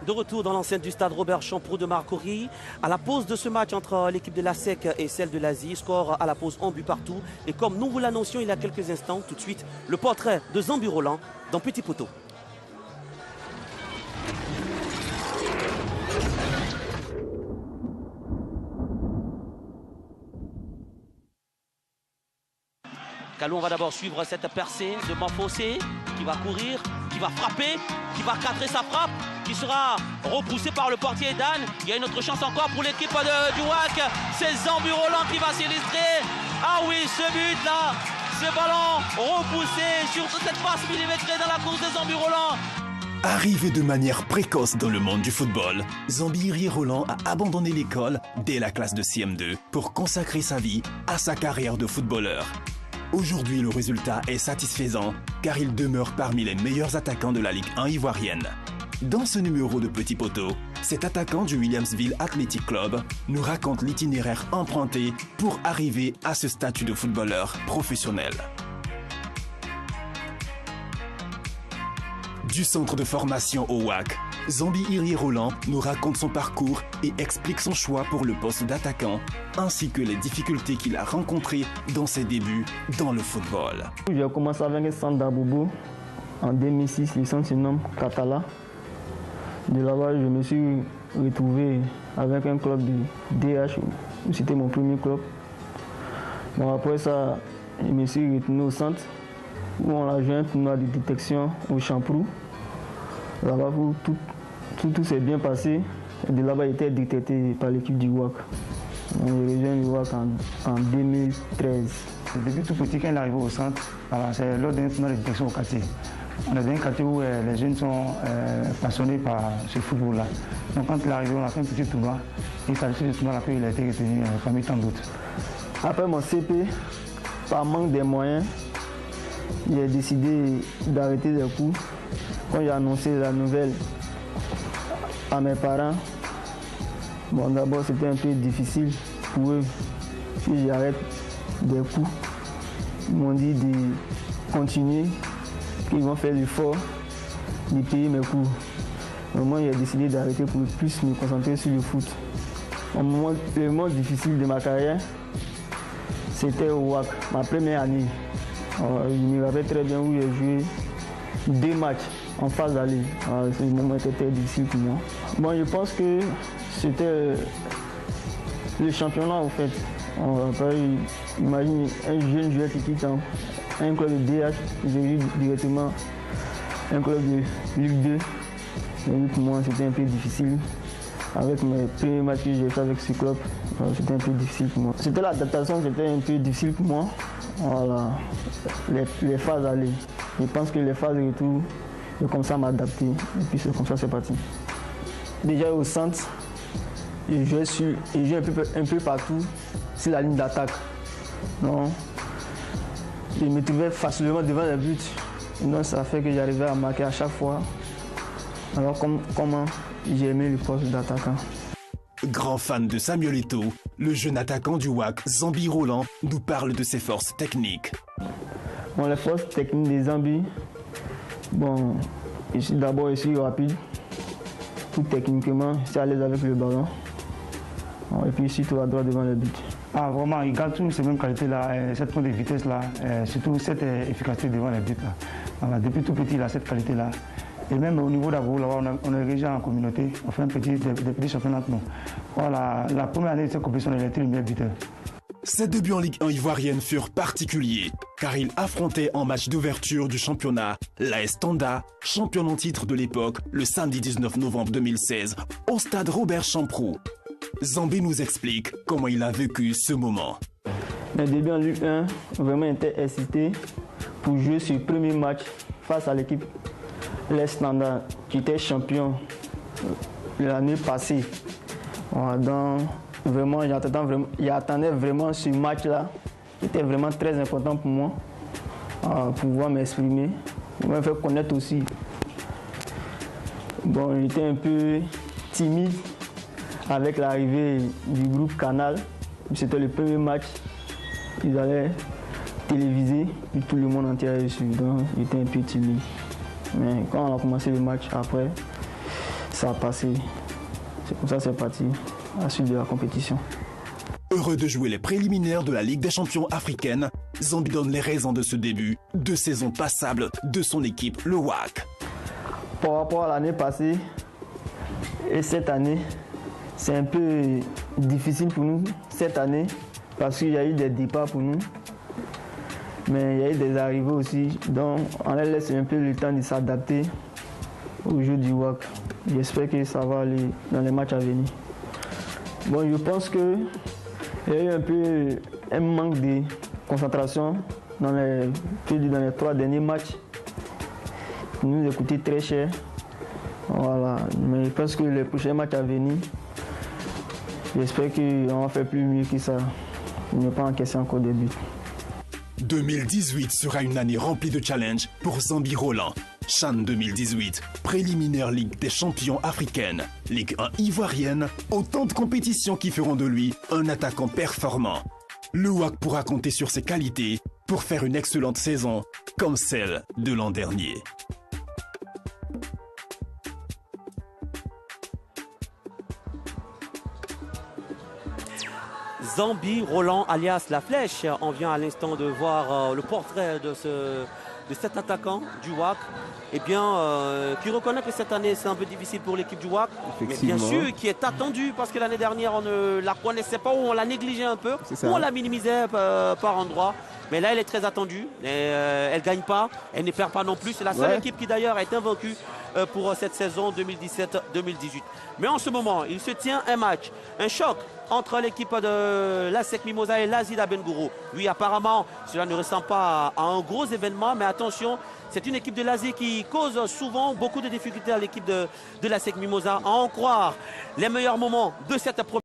De retour dans l'enceinte du stade Robert Champroux de Marcory. À la pause de ce match entre l'équipe de la SEC et celle de l'Asie, score à la pause 1 but partout. Et comme nous vous l'annoncions il y a quelques instants, tout de suite, le portrait de Zambi Roland dans Petit Poteau. Kalou, on va d'abord suivre cette percée de Mamfossé qui va courir, qui va frapper, qui va cadrer sa frappe, qui sera repoussé par le portier Dan. Il y a une autre chance encore pour l'équipe du WAC. C'est Zambi Roland qui va s'illustrer. Ah oui, ce but-là, ce ballon repoussé sur toute cette passe millimétrée dans la course de Zambi Roland. Arrivé de manière précoce dans le monde du football, Zambi Roland a abandonné l'école dès la classe de CM2 pour consacrer sa vie à sa carrière de footballeur. Aujourd'hui, le résultat est satisfaisant car il demeure parmi les meilleurs attaquants de la Ligue 1 ivoirienne. Dans ce numéro de Petit Poteau, cet attaquant du Williamsville Athletic Club nous raconte l'itinéraire emprunté pour arriver à ce statut de footballeur professionnel. Du centre de formation au WAC, Zambi Roland nous raconte son parcours et explique son choix pour le poste d'attaquant, ainsi que les difficultés qu'il a rencontrées dans ses débuts dans le football. J'ai commencé avec le centre d'Abobo en 2006, le centre se nomme Catala. De là-bas, je me suis retrouvé avec un club de DH, c'était mon premier club. Bon, après ça, je me suis retourné au centre où on a joué un tournoi de détection au Champroux. Là-bas, tout s'est bien passé. De là-bas, il était détecté par l'équipe du WAC. On a rejoint le WAC en 2013. Depuis tout petit, quand il est arrivé au centre, c'est lors d'un tournoi de détection au quartier. On est dans un quartier où les jeunes sont passionnés par ce football-là. Donc quand il est arrivé, on a fait un petit tournoi. Et c'est à l'issue de ce tournoi qu'il a été retenu parmi tant d'autres. Après mon CP, par manque de moyens, j'ai décidé d'arrêter les cours. Quand j'ai annoncé la nouvelle à mes parents, bon, d'abord c'était un peu difficile pour eux. Si j'arrête des cours, ils m'ont dit de continuer, qu'ils vont faire l'effort de payer mes cours. Moi, j'ai décidé d'arrêter pour plus me concentrer sur le foot. Le moment difficile de ma carrière, c'était au WAC, ma première année. Je me rappelle très bien où j'ai joué 2 matchs en phase d'aller. Ce moment était très difficile pour moi. Bon, je pense que c'était le championnat en fait. Imagine un jeune joueur qui quitte un club de DH, j'ai eu directement un club de Ligue 2. Et pour moi, c'était un peu difficile. Avec mes premiers matchs que j'ai fait avec ce club, c'était un peu difficile pour moi. C'était l'adaptation, c'était un peu difficile pour moi. Voilà, les phases d'aller. Je pense que les phases de retour, j'ai commencé à m'adapter. Et puis c'est comme ça c'est parti. Déjà au centre, je jouais un peu partout sur la ligne d'attaque. Donc, je me trouvais facilement devant les buts. Donc ça fait que j'arrivais à marquer à chaque fois. Alors comment j'ai aimé le poste d'attaquant. Grand fan de Samuel Eto'o, le jeune attaquant du WAC, Zambi Roland, nous parle de ses forces techniques. Bon, les forces techniques des Zambi, bon, d'abord je suis rapide, tout techniquement, je suis à l'aise avec le ballon. Bon, et puis surtout à droite devant le but. Ah, vraiment, il garde toutes ces mêmes qualités-là, cette pointe de vitesse-là, surtout cette efficacité devant les buts. Voilà, depuis tout petit, il a cette qualité-là. Et même au niveau d'Abo, on est déjà en communauté, on fait des petits championnats entre nous. Voilà, la première année de cette compétition, il a été le meilleur buteur. Ses débuts en Ligue 1 ivoirienne furent particuliers, car il affrontait en match d'ouverture du championnat l'AS Standa, champion en titre de l'époque, le samedi 19 novembre 2016, au stade Robert Champroux. Zambi nous explique comment il a vécu ce moment. Mes débuts en Ligue 1, vraiment été excité pour jouer ce premier match face à l'équipe l'AS Standa, qui était champion l'année passée. Donc, vraiment, j'attendais vraiment ce match-là, qui était vraiment très important pour moi, pour pouvoir m'exprimer, pour me faire connaître aussi. Bon, j'étais un peu timide avec l'arrivée du groupe Canal. C'était le premier match qu'ils allaient téléviser, puis tout le monde entier avait suivi. Donc, j'étais un peu timide. Mais quand on a commencé le match, après, ça a passé. C'est comme ça que c'est parti à la suite de la compétition. Heureux de jouer les préliminaires de la Ligue des champions africaine, Zambie donne les raisons de ce début de saison passable de son équipe, le WAC. Par rapport à l'année passée et cette année, c'est un peu difficile pour nous cette année parce qu'il y a eu des départs pour nous. Mais il y a eu des arrivées aussi, donc on leur laisse un peu le temps de s'adapter au jeu du WAC. J'espère que ça va aller dans les matchs à venir. Bon, je pense qu'il y a eu un peu un manque de concentration dans les 3 derniers matchs. Qui nous a coûté très cher. Voilà. Mais je pense que les prochains matchs à venir, j'espère qu'on va faire plus mieux que ça. Ne pas encaisser encore des buts. 2018 sera une année remplie de challenges pour Zambie Roland. CHAN 2018, préliminaire Ligue des champions africaine, Ligue 1 ivoirienne, autant de compétitions qui feront de lui un attaquant performant. Le WAC pourra compter sur ses qualités pour faire une excellente saison comme celle de l'an dernier. Zambie Roland alias La Flèche. On vient à l'instant de voir le portrait de cet attaquant du WAC. Eh bien, qui reconnaît que cette année c'est un peu difficile pour l'équipe du WAC, mais bien sûr qui est attendu parce que l'année dernière on ne la connaissait pas ou on la négligeait un peu, ou on la minimisait par endroits. Mais là elle est très attendue, elle ne gagne pas, elle ne perd pas non plus. C'est la seule équipe qui d'ailleurs est invaincue pour cette saison 2017-2018. Mais en ce moment, il se tient un match, un choc entre l'équipe de l'ASEC Mimosa et l'Azida Bengourou. Oui, apparemment, cela ne ressemble pas à un gros événement, mais attention, c'est une équipe de l'Asie qui cause souvent beaucoup de difficultés à l'équipe de l'ASEC Mimosa. À en croire les meilleurs moments de cette première